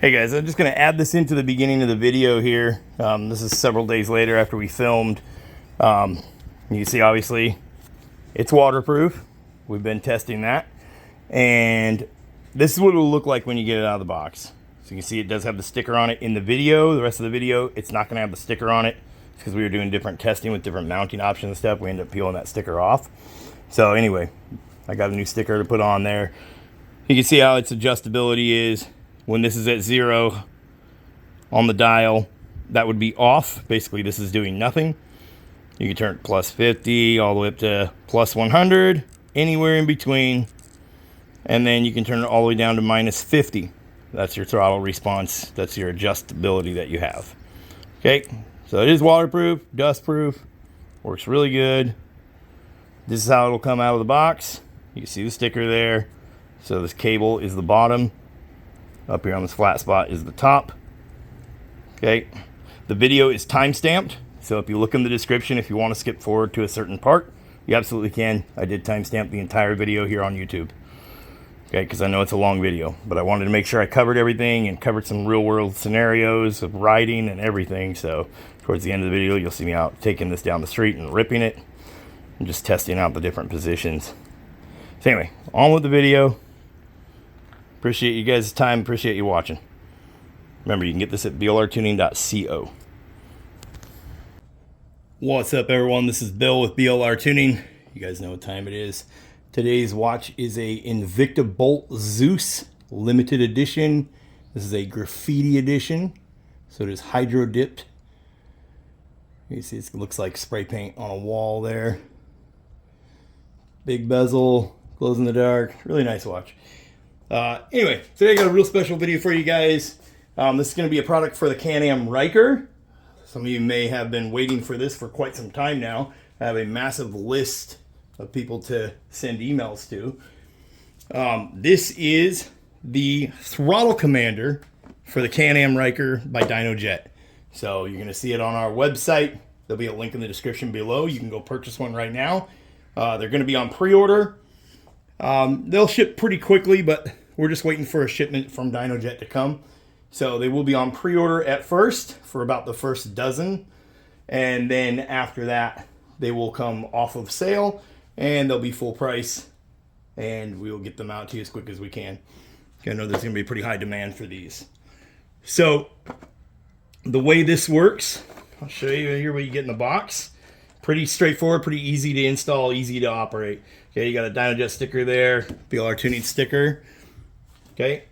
Hey guys, I'm just going to add this into the beginning of the video here. This is several days later after we filmed. You can see obviously it's waterproof. We've been testing that. And this is what it will look like when you get it out of the box. So you can see it does have the sticker on it in the video. The rest of the video, it's not going to have the sticker on it because we were doing different testing with different mounting options and stuff. We ended up peeling that sticker off. So anyway, I got a new sticker to put on there. You can see how its adjustability is. When this is at 0 on the dial, that would be off. Basically, this is doing nothing. You can turn it plus 50 all the way up to plus 100, anywhere in between. And then you can turn it all the way down to minus 50. That's your throttle response. That's your adjustability that you have. Okay, so it is waterproof, dustproof, works really good. This is how it'll come out of the box. You can see the sticker there. So this cable is the bottom. Up here on this flat spot is the top. Okay, the video is time-stamped, so if you look in the description, if you want to skip forward to a certain part, you absolutely can. I did time-stamp the entire video here on YouTube. Okay, because I know it's a long video, but I wanted to make sure I covered everything and covered some real-world scenarios of riding and everything. So towards the end of the video, you'll see me out taking this down the street and ripping it and just testing out the different positions. So anyway, on with the video. Appreciate you guys' time. Appreciate you watching. Remember, you can get this at blrtuning.co. What's up, everyone? This is Bill with BLR Tuning. You guys know what time it is. Today's watch is a Invicta Bolt Zeus limited edition. This is a graffiti edition, so it is hydro dipped. You see, it looks like spray paint on a wall there. Big bezel, glows in the dark. Really nice watch. Anyway, today I got a real special video for you guys. This is going to be a product for the Can-Am Ryker. Some of you may have been waiting for this for quite some time now. I have a massive list of people to send emails to. This is the throttle commander for the Can-Am Ryker by Dynojet. So you're going to see it on our website. There'll be a link in the description below. You can go purchase one right now. They're going to be on pre-order. They'll ship pretty quickly, but we're just waiting for a shipment from Dynojet to come. So they will be on pre-order at first for about the first dozen. And then after that, they will come off of sale and they'll be full price. And we'll get them out to you as quick as we can. I know there's going to be pretty high demand for these. So the way this works, I'll show you here what you get in the box. Pretty straightforward, pretty easy to install, easy to operate. Okay, you got a Dynojet sticker there, BLR Tuning sticker. Okay,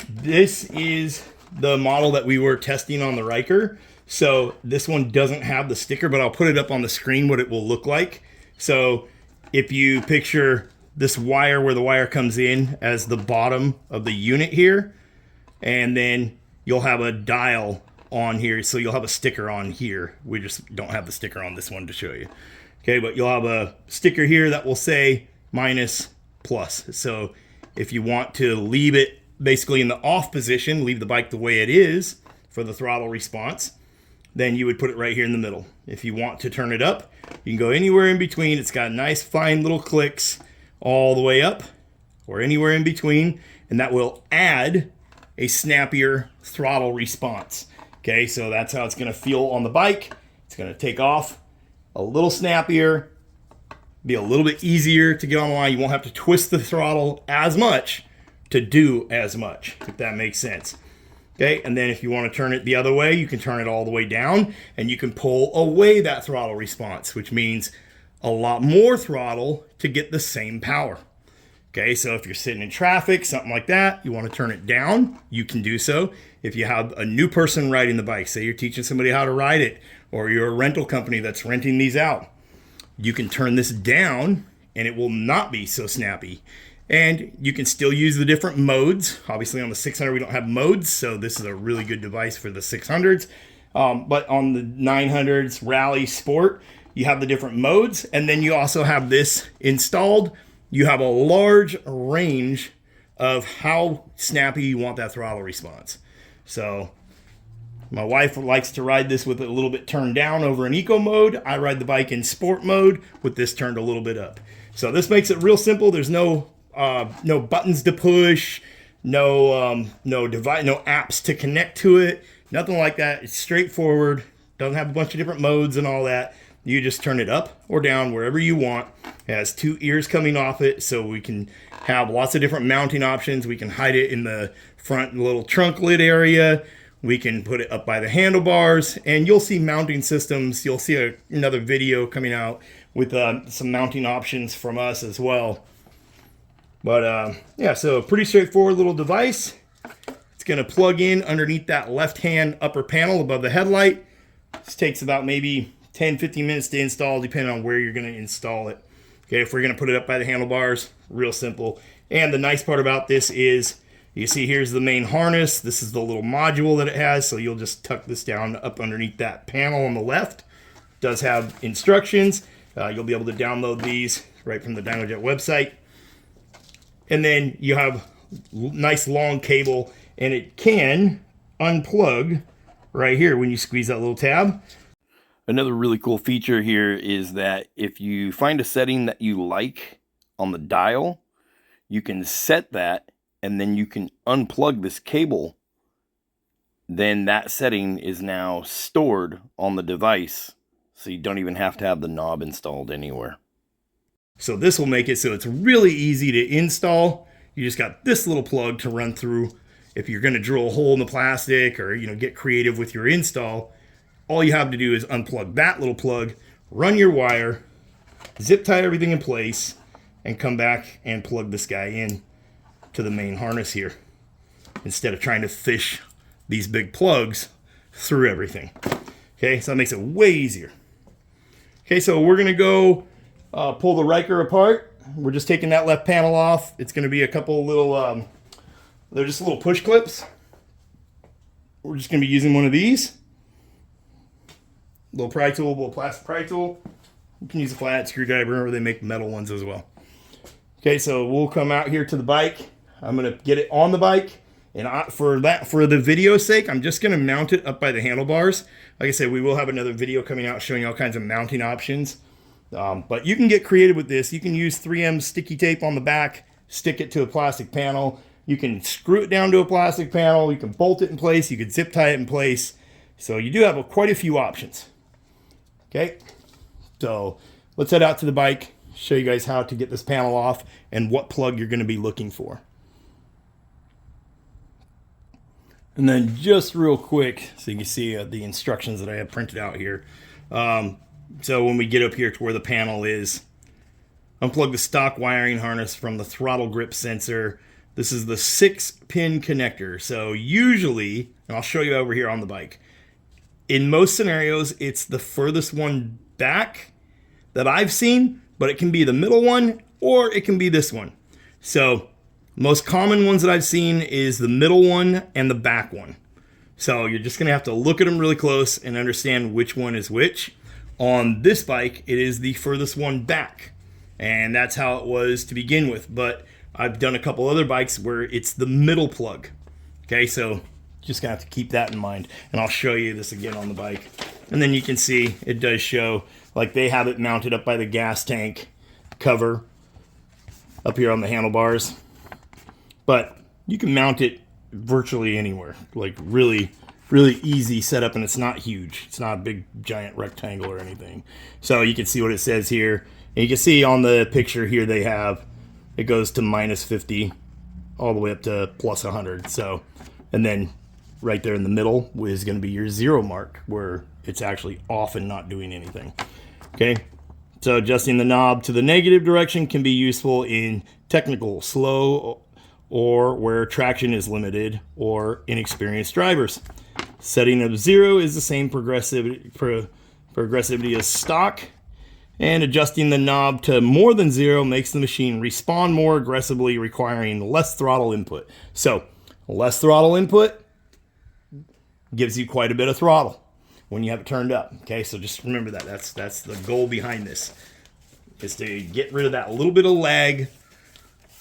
this is the model that we were testing on the Ryker. So this one doesn't have the sticker, but I'll put it up on the screen what it will look like. So if you picture this wire where the wire comes in as the bottom of the unit here, and then you'll have a dial on here, so you'll have a sticker on here. We just don't have the sticker on this one to show you. Okay, but you'll have a sticker here that will say minus, plus. So if you want to leave it basically in the off position, leave the bike the way it is for the throttle response, then you would put it right here in the middle. If you want to turn it up, you can go anywhere in between. It's got nice fine little clicks all the way up or anywhere in between, and that will add a snappier throttle response. Okay, so that's how it's going to feel on the bike. It's going to take off a little snappier, be a little bit easier to get on the line. You won't have to twist the throttle as much to do as much, if that makes sense. Okay, and then if you want to turn it the other way, you can turn it all the way down, and you can pull away that throttle response, which means a lot more throttle to get the same power. Okay, so if you're sitting in traffic, something like that, you want to turn it down, you can do so. If you have a new person riding the bike, say you're teaching somebody how to ride it, or you're a rental company that's renting these out, you can turn this down and it will not be so snappy. And you can still use the different modes. Obviously on the 600 we don't have modes, so this is a really good device for the 600s. But on the 900s, Rally, Sport, you have the different modes, and then you also have this installed. You have a large range of how snappy you want that throttle response. So my wife likes to ride this with it a little bit turned down over in eco mode. I ride the bike in sport mode with this turned a little bit up. So this makes it real simple. There's no buttons to push. no device, no apps to connect to it, nothing like that. It's straightforward. Doesn't have a bunch of different modes and all that. You just turn it up or down wherever you want. It has 2 ears coming off it, so we can have lots of different mounting options. We can hide it in the front little trunk lid area. We can put it up by the handlebars, and you'll see mounting systems. You'll see another video coming out with some mounting options from us as well. But yeah, so pretty straightforward little device. It's going to plug in underneath that left-hand upper panel above the headlight. This takes about maybe 10-15 minutes to install, depending on where you're going to install it. Okay, if we're going to put it up by the handlebars, real simple. And the nice part about this is, you see here's the main harness. This is the little module that it has, so you'll just tuck this down up underneath that panel on the left. It does have instructions. You'll be able to download these right from the Dynojet website. And then you have nice long cable, and it can unplug right here when you squeeze that little tab. Another really cool feature here is that if you find a setting that you like on the dial, you can set that, and then you can unplug this cable. Then that setting is now stored on the device, so you don't even have to have the knob installed anywhere. So this will make it so it's really easy to install. You just got this little plug to run through. If you're going to drill a hole in the plastic or get creative with your install, all you have to do is unplug that little plug, run your wire, zip tie everything in place, and come back and plug this guy in to the main harness here, instead of trying to fish these big plugs through everything. Okay, so that makes it way easier. Okay, so we're going to go pull the Ryker apart. We're just taking that left panel off. It's going to be a couple little, they're just little push clips. We're just going to be using one of these. Little pry tool, little plastic pry tool. You can use a flat screwdriver, or they make metal ones as well. Okay, so we'll come out here to the bike. I'm going to get it on the bike. And for the video's sake, I'm just going to mount it up by the handlebars. Like I said, we will have another video coming out showing all kinds of mounting options. But you can get creative with this. You can use 3M sticky tape on the back, stick it to a plastic panel. You can screw it down to a plastic panel. You can bolt it in place. You can zip tie it in place. So you do have quite a few options. Okay, so let's head out to the bike, show you guys how to get this panel off and what plug you're going to be looking for. And then just real quick, so you can see the instructions that I have printed out here. So when we get up here to where the panel is, unplug the stock wiring harness from the throttle grip sensor. This is the 6-pin connector. So usually, and I'll show you over here on the bike, in most scenarios, it's the furthest one back that I've seen, but it can be the middle one or it can be this one. So most common ones that I've seen is the middle one and the back one. So you're just going to have to look at them really close and understand which one is which. On this bike, it is the furthest one back, and that's how it was to begin with. But I've done a couple other bikes where it's the middle plug. Okay, so just gonna have to keep that in mind, and I'll show you this again on the bike. And then you can see it does show, like they have it mounted up by the gas tank cover up here on the handlebars. But you can mount it virtually anywhere, like really easy setup, and it's not huge. It's not a big giant rectangle or anything. So you can see what it says here. And you can see on the picture here they have, it goes to -50 all the way up to +100. So, and then right there in the middle is going to be your 0 mark, where it's actually off and not doing anything. Okay, so adjusting the knob to the negative direction can be useful in technical, slow, or where traction is limited, or inexperienced drivers. Setting of 0 is the same progressivity as stock, and adjusting the knob to more than 0 makes the machine respond more aggressively, requiring less throttle input. So less throttle input gives you quite a bit of throttle when you have it turned up. Okay, so just remember that. That's the goal behind this, is to get rid of that little bit of lag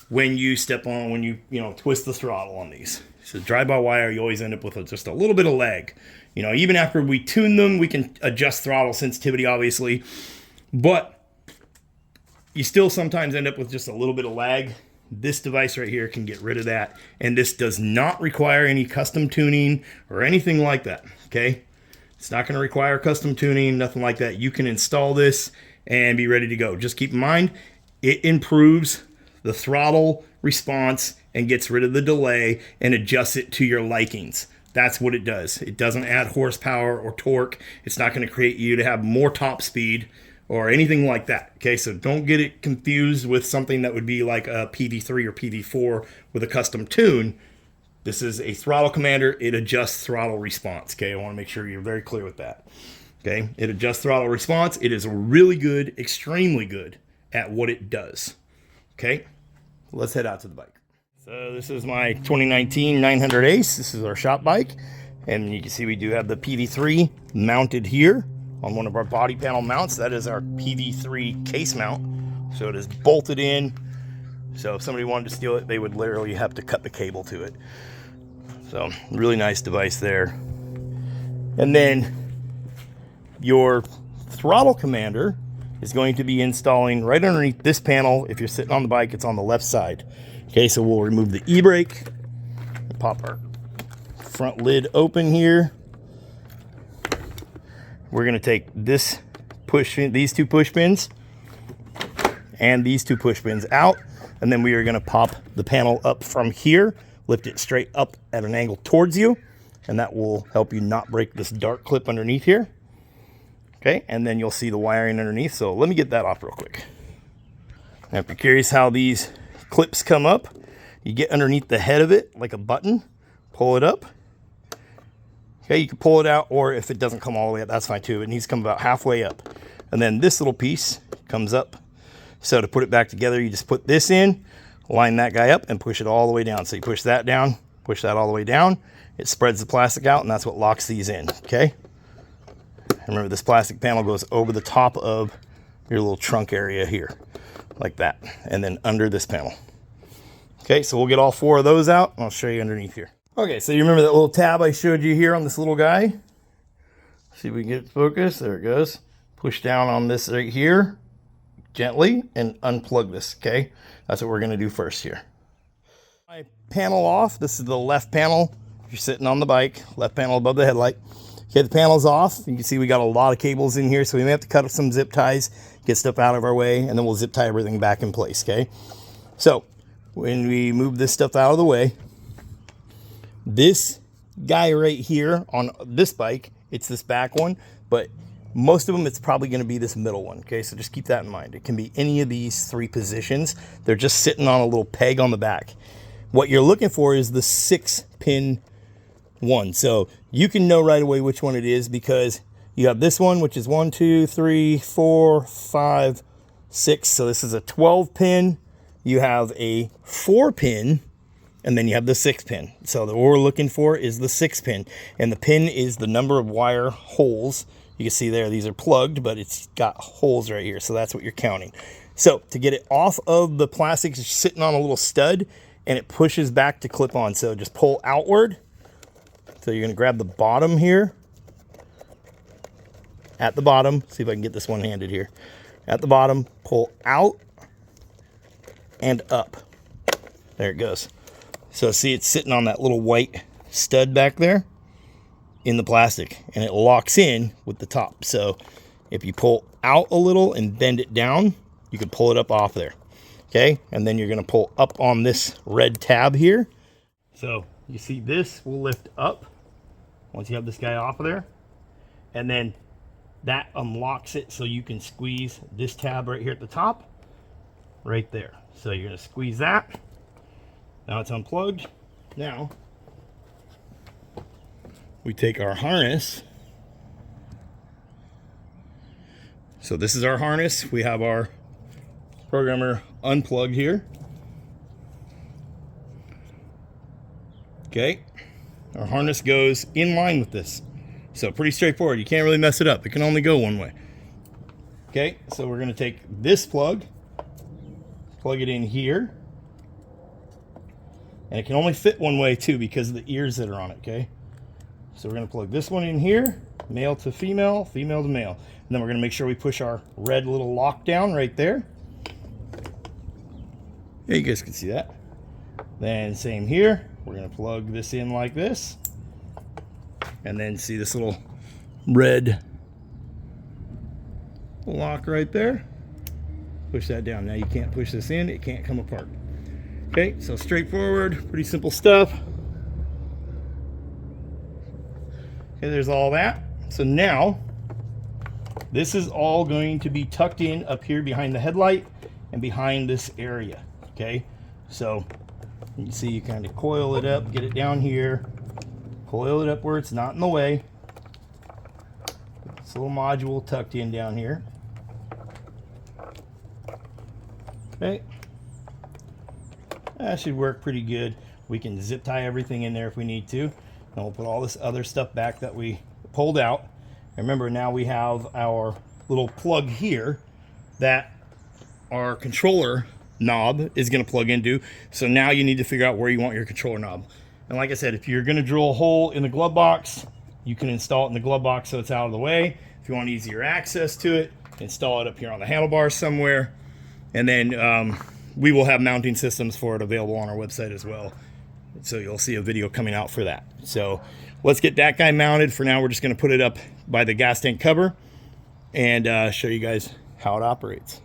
when you step on, when you twist the throttle on these. So drive-by-wire, you always end up with just a little bit of lag. Even after we tune them, we can adjust throttle sensitivity, obviously, but you still sometimes end up with just a little bit of lag this device right here can get rid of that. And this does not require any custom tuning or anything like that, okay? It's not going to require custom tuning, nothing like that. You can install this and be ready to go. Just keep in mind, it improves the throttle response and gets rid of the delay and adjusts it to your likings. That's what it does. It doesn't add horsepower or torque. It's not going to create you to have more top speed or anything like that. Okay, so don't get it confused with something that would be like a PV3 or PV4 with a custom tune. This is a throttle commander. It adjusts throttle response. Okay, I want to make sure you're very clear with that. Okay, it adjusts throttle response. It is really good, extremely good at what it does. Okay, let's head out to the bike. So this is my 2019 900 Ace. This is our shop bike. And you can see we do have the PV3 mounted here on one of our body panel mounts. That is our PV3 case mount. So it is bolted in. So if somebody wanted to steal it, they would literally have to cut the cable to it. So really nice device there. And then your throttle commander is going to be installing right underneath this panel. If you're sitting on the bike, it's on the left side. Okay, so we'll remove the e-brake, pop our front lid open here. We're going to take this these two push pins and these two push pins out, and then we are going to pop the panel up from here, lift it straight up at an angle towards you, and that will help you not break this dart clip underneath here. Okay, and then you'll see the wiring underneath. So let me get that off real quick. Now, if you're curious how these clips come up, you get underneath the head of it like a button, pull it up. Okay, you can pull it out, or if it doesn't come all the way up, that's fine too. It needs to come about halfway up. And then this little piece comes up. So to put it back together, you just put this in, line that guy up, and push it all the way down. So you push that down, push that all the way down. It spreads the plastic out, and that's what locks these in, okay? Remember, this plastic panel goes over the top of your little trunk area here, like that, and then under this panel. Okay, so we'll get all four of those out, and I'll show you underneath here. Okay, so you remember that little tab I showed you here on this little guy? See if we can get it focused. There it goes. Push down on this right here gently and unplug this, okay? That's what we're going to do first here. My panel off. This is the left panel. If you're sitting on the bike, left panel above the headlight. Okay, the panel's off. You can see we got a lot of cables in here, so we may have to cut some zip ties, get stuff out of our way, and then we'll zip tie everything back in place, okay? So when we move this stuff out of the way, this guy right here on this bike, it's this back one, but most of them, it's probably going to be this middle one, okay? So just keep that in mind. It can be any of these three positions. They're just sitting on a little peg on the back. What you're looking for is the 6-pin one. So you can know right away which one it is, because you have this one, which is 1, 2, 3, 4, 5, 6. So this is a 12-pin. You have a 4-pin, and then you have the 6-pin. So what we're looking for is the 6-pin, and the pin is the number of wire holes. You can see there, these are plugged, but it's got holes right here, so that's what you're counting. So to get it off of the plastic, it's sitting on a little stud, and it pushes back to clip on. So just pull outward. So you're going to grab the bottom here. At the bottom, see if I can get this one-handed here. At the bottom, pull out and up. There it goes. So see, it's sitting on that little white stud back there in the plastic, and it locks in with the top. So if you pull out a little and bend it down, you can pull it up off there. Okay, and then you're going to pull up on this red tab here. So you see this will lift up once you have this guy off of there, and then that unlocks it so you can squeeze this tab right here at the top, right there. So you're going to squeeze that. Now it's unplugged. Now we take our harness. So this is our harness. We have our programmer unplugged here. Okay, our harness goes in line with this. So pretty straightforward. You can't really mess it up. It can only go one way. Okay, so we're going to take this plug, plug it in here. And it can only fit one way too because of the ears that are on it, okay? So we're going to plug this one in here, male to female, female to male. And then we're going to make sure we push our red little lock down right there. Yeah, you guys can see that. Then same here, we're gonna plug this in like this. And then see this little red lock right there? Push that down. Now you can't push this in, it can't come apart. Okay, so straightforward, pretty simple stuff. Okay, there's all that. So now, this is all going to be tucked in up here behind the headlight and behind this area, okay? So, you can see you kind of coil it up, get it down here, coil it up where it's not in the way. This little module tucked in down here. Okay. That should work pretty good. We can zip tie everything in there if we need to. And we'll put all this other stuff back that we pulled out. And remember, now we have our little plug here that our controller knob is going to plug into. So now you need to figure out where you want your controller knob. And like I said, if you're going to drill a hole in the glove box, you can install it in the glove box so it's out of the way. If you want easier access to it, install it up here on the handlebars somewhere. And then we will have mounting systems for it available on our website as well. So you'll see a video coming out for that. So let's get that guy mounted. For now, we're just going to put it up by the gas tank cover and show you guys how it operates.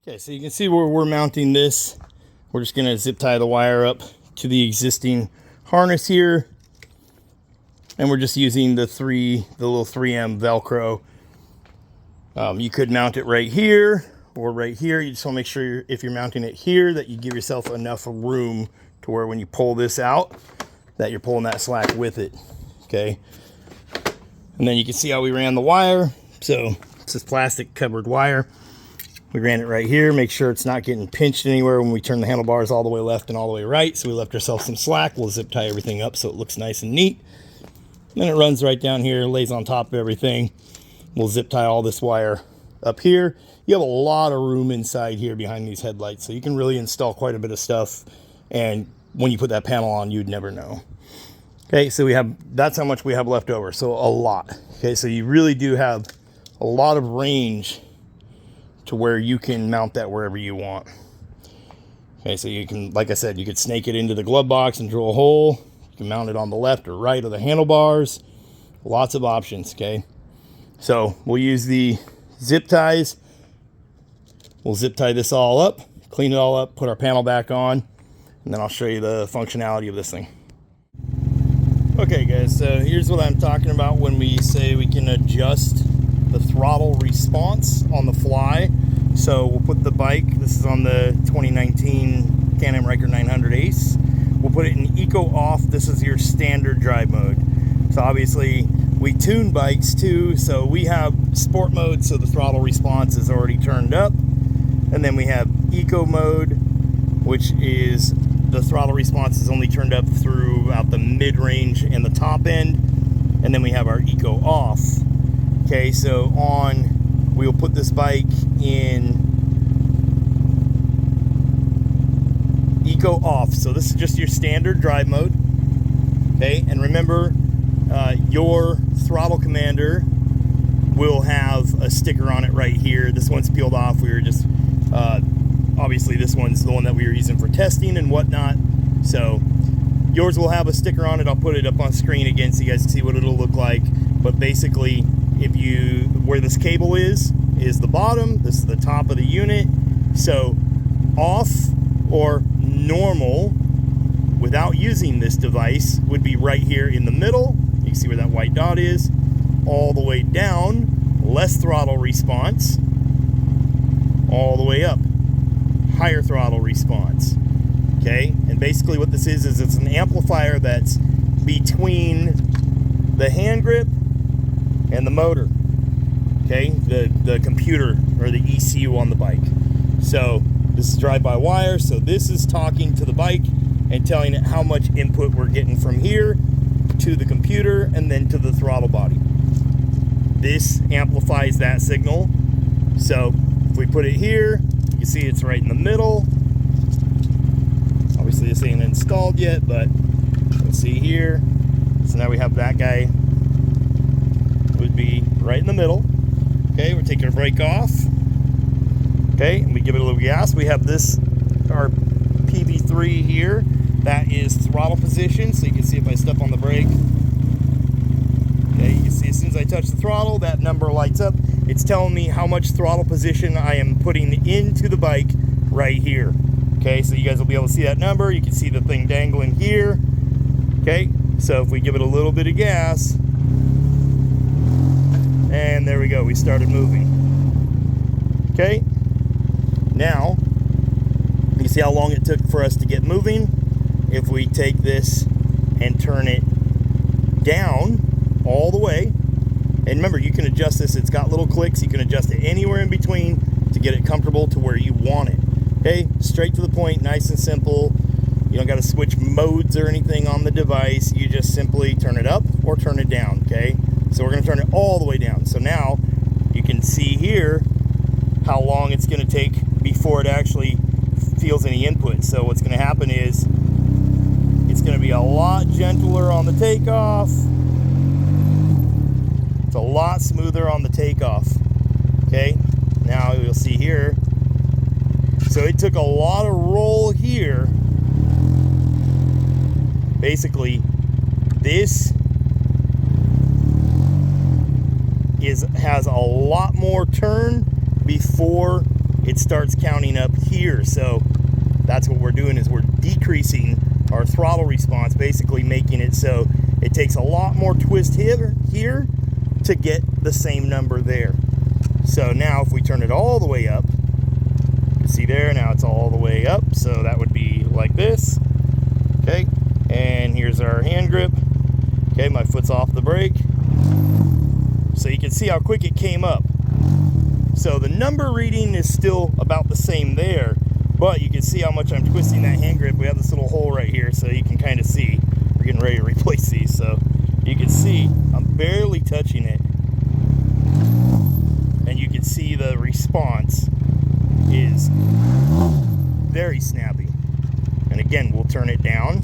Okay, so you can see where we're mounting this. We're just going to zip tie the wire up to the existing harness here. And we're just using the little 3M Velcro. You could mount it right here or right here. You just want to make sure if you're mounting it here that you give yourself enough room to where when you pull this out that you're pulling that slack with it. Okay, and then you can see how we ran the wire. So this is plastic covered wire. We ran it right here, make sure it's not getting pinched anywhere when we turn the handlebars all the way left and all the way right. So we left ourselves some slack. We'll zip tie everything up so it looks nice and neat. Then it runs right down here, lays on top of everything. We'll zip tie all this wire up here. You have a lot of room inside here behind these headlights, so you can really install quite a bit of stuff. And when you put that panel on, you'd never know. Okay, so that's how much we have left over, so a lot. Okay, so you really do have a lot of range to where you can mount that wherever you want. Okay, so you can, like I said, you could snake it into the glove box and drill a hole. You can mount it on the left or right of the handlebars. Lots of options, okay? So we'll use the zip ties. We'll zip tie this all up, clean it all up, put our panel back on, and then I'll show you the functionality of this thing. Okay guys, so here's what I'm talking about when we say we can adjust the throttle response on the fly. So we'll put the bike, this is on the 2019 Can-Am Ryker 900 Ace. We'll put it in eco off. This is your standard drive mode. So obviously we tune bikes too, so we have sport mode, so the throttle response is already turned up. And then we have eco mode, which is the throttle response is only turned up throughout the mid-range and the top end. And then we have our eco off. Okay, so we'll put this bike in eco off. So this is just your standard drive mode. Okay, and remember, your throttle commander will have a sticker on it right here. This one's peeled off. We were just obviously this one's the one that we were using for testing and whatnot. So yours will have a sticker on it. I'll put it up on screen again so you guys can see what it'll look like. But basically, where this cable is the bottom. This is the top of the unit. So off or normal without using this device would be right here in the middle. You can see where that white dot is. All the way down, less throttle response. All the way up, higher throttle response. Okay, and basically what this is it's an amplifier that's between the hand grip and the motor. Okay, the computer or the ECU on the bike. So this is drive-by-wire, so this is talking to the bike and telling it how much input we're getting from here to the computer and then to the throttle body. This amplifies that signal. So if we put it here, you can see it's right in the middle. Obviously this ain't installed yet, but let's see here. So now we have that guy would be right in the middle. Okay, we're taking our brake off. Okay, and we give it a little gas. We have this our PV3 here. That is throttle position, so you can see if I step on the brake. Okay, you can see as soon as I touch the throttle, that number lights up. It's telling me how much throttle position I am putting into the bike right here. Okay, so you guys will be able to see that number. You can see the thing dangling here. Okay, so if we give it a little bit of gas, and there we go, we started moving. Okay, now you can see how long it took for us to get moving. If we take this and turn it down all the way, and remember, you can adjust this, it's got little clicks, you can adjust it anywhere in between to get it comfortable to where you want it. Okay, straight to the point, nice and simple. You don't got to switch modes or anything on the device. You just simply turn it up or turn it down. Okay, so we're going to turn it all the way down. So now you can see here how long it's going to take before it actually feels any input. So what's going to happen is it's going to be a lot gentler on the takeoff. It's a lot smoother on the takeoff. Okay, now you'll see here. So it took a lot of roll here. Basically, this has a lot more turn before it starts counting up here. So that's what we're doing, is we're decreasing our throttle response, basically making it so it takes a lot more twist here to get the same number there. So now if we turn it all the way up, you can see there, now it's all the way up. So that would be like this. Okay, and here's our hand grip. Okay, my foot's off the brake. So you can see how quick it came up. So the number reading is still about the same there, but you can see how much I'm twisting that hand grip. We have this little hole right here, so you can kind of see. We're getting ready to replace these, so you can see I'm barely touching it. And you can see the response is very snappy. And again, we'll turn it down.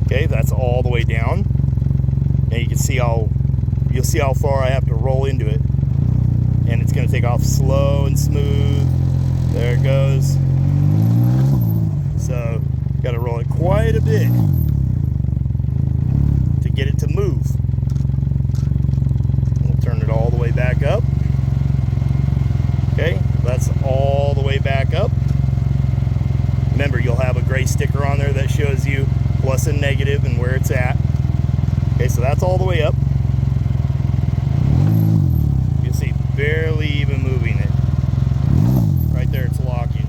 Okay, that's all the way down. And you can see you'll see how far I have to roll into it. And it's going to take off slow and smooth. There it goes. So, got to roll it quite a bit to get it to move. We'll turn it all the way back up. Okay, that's all the way back up. Remember, you'll have a gray sticker on there that shows you plus and negative and where it's at. Okay, so that's all the way up. You'll see barely even moving it. Right there, it's locking.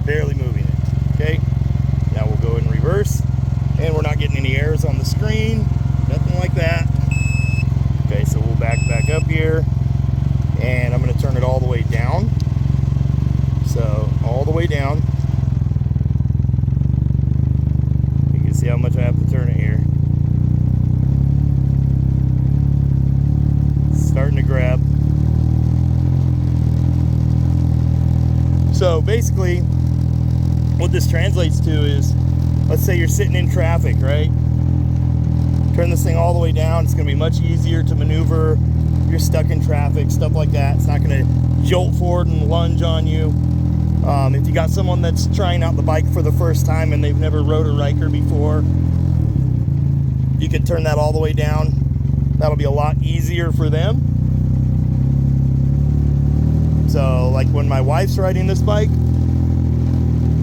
Barely moving it. Okay, now we'll go in reverse, and we're not getting any errors on the screen, nothing like that. Okay, so we'll back up here, and I'm going to turn it all the way down. So all the way down. You can see how much I have to turn it here. Starting to grab. So basically, what this translates to is, let's say you're sitting in traffic, right? Turn this thing all the way down. It's going to be much easier to maneuver. If you're stuck in traffic, stuff like that. It's not going to jolt forward and lunge on you. If you got someone that's trying out the bike for the first time and they've never rode a Ryker before, you could turn that all the way down. That'll be a lot easier for them. So like when my wife's riding this bike,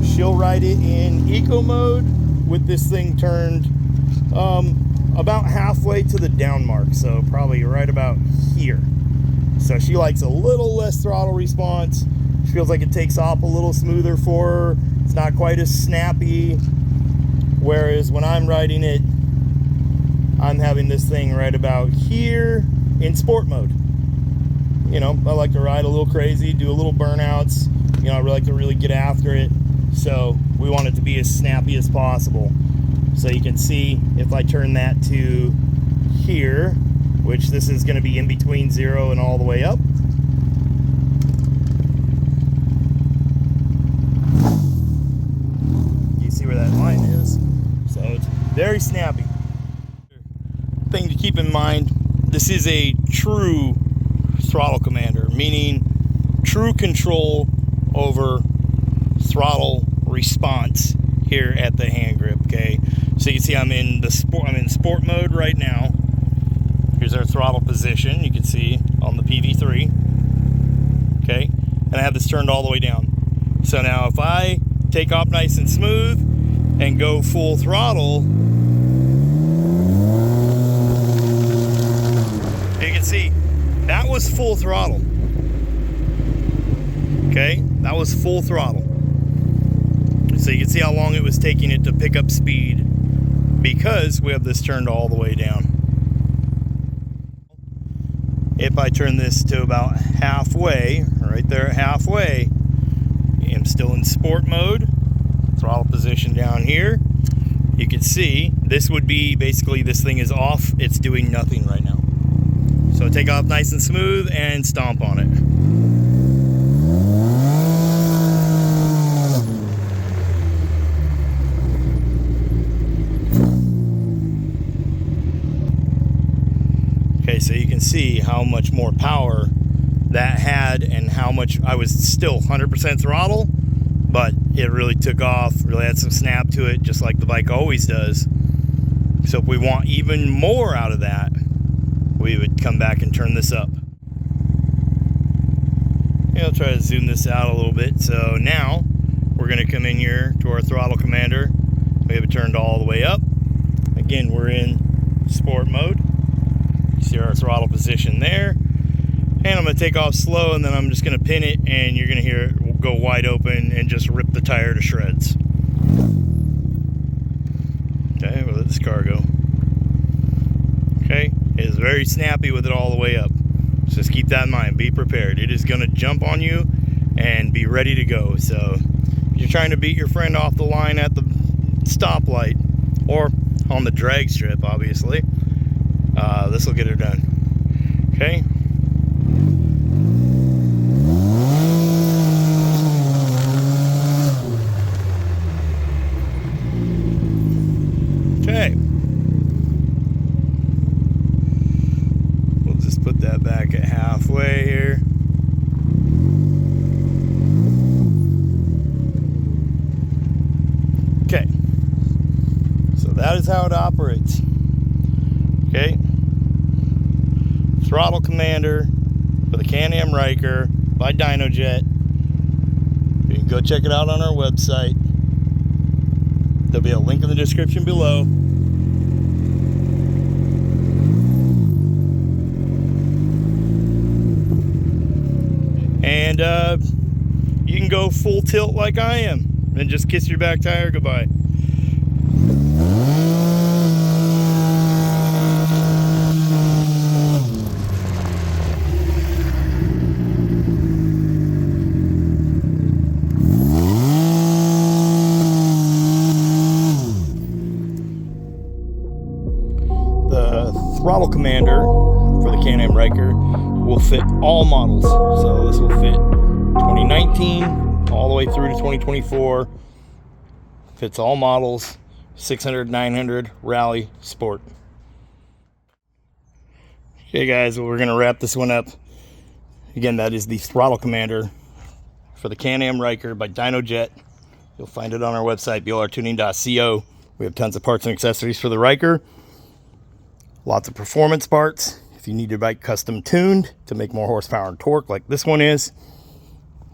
she'll ride it in eco mode with this thing turned about halfway to the down mark, so probably right about here. So she likes a little less throttle response. She feels like it takes off a little smoother for her. It's not quite as snappy. Whereas when I'm riding it, I'm having this thing right about here in sport mode. You know, I like to ride a little crazy, do a little burnouts. You know, I like to really get after it. So we want it to be as snappy as possible. So you can see if I turn that to here, which this is going to be in between 0 and all the way up. You see where that line is? So it's very snappy. Thing to keep in mind, this is a true throttle commander, meaning true control over throttle response here at the hand grip. Okay, so you can see I'm in sport mode right now. Here's our throttle position. You can see on the PV3. Okay, and I have this turned all the way down. So now if I take off nice and smooth and go full throttle, you can see that was full throttle. Okay, that was full throttle. So you can see how long it was taking it to pick up speed because we have this turned all the way down. If I turn this to about halfway, right there at halfway, I'm still in sport mode, throttle position down here. You can see this would be basically, this thing is off, it's doing nothing right now. So take off nice and smooth and stomp on it. Okay, so you can see how much more power that had and how much I was still 100% throttle, but it really took off, really had some snap to it, just like the bike always does. So if we want even more out of that, we would come back and turn this up. Yeah, I'll try to zoom this out a little bit. So now we're going to come in here to our throttle commander. We have it turned all the way up. Again, we're in sport mode. You see our throttle position there. And I'm going to take off slow, and then I'm just going to pin it, and you're going to hear it go wide open and just rip the tire to shreds. Okay, we'll let this car go. Okay, it is very snappy with it all the way up. So just keep that in mind. Be prepared. It is going to jump on you and be ready to go. So if you're trying to beat your friend off the line at the stoplight or on the drag strip, obviously, this will get her done. Okay. Okay. We'll just put that back at halfway here. Okay. So that is how it operates. Okay. Throttle commander for the Can-Am Ryker by Dynojet. You can go check it out on our website. There'll be a link in the description below. And you can go full tilt like I am and just kiss your back tire goodbye. The throttle commander for the Can-Am Ryker will fit all models. So this will fit 2019 all the way through to 2024. Fits all models, 600, 900, Rally, Sport. Okay guys, well, we're going to wrap this one up. Again, that is the throttle commander for the Can-Am Ryker by Dynojet. You'll find it on our website, BLRTUNING.co. We have tons of parts and accessories for the Ryker. Lots of performance parts. If you need your bike custom tuned to make more horsepower and torque like this one is,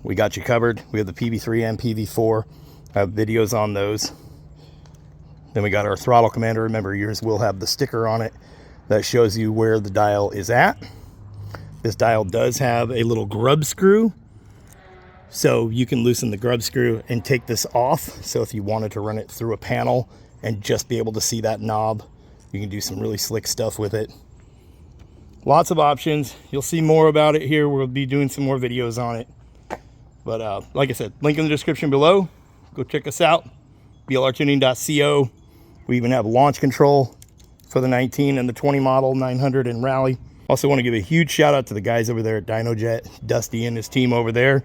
we got you covered. We have the PV3 and PV4. I have videos on those. Then we got our throttle commander. Remember, yours will have the sticker on it that shows you where the dial is at. This dial does have a little grub screw, so you can loosen the grub screw and take this off. So if you wanted to run it through a panel and just be able to see that knob, you can do some really slick stuff with it. Lots of options. You'll see more about it here. We'll be doing some more videos on it. But like I said, link in the description below. Go check us out. BLRTUNING.co. We even have launch control for the 19 and the 20 model 900 and Rally. Also want to give a huge shout out to the guys over there at Dynojet, Dusty and his team over there,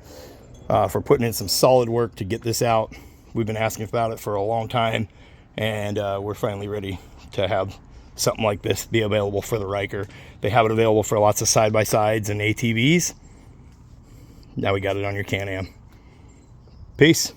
for putting in some solid work to get this out. We've been asking about it for a long time, and we're finally ready to have something like this be available for the Ryker. They have it available for lots of side-by-sides and ATVs. now we got it on your Can-Am. Peace.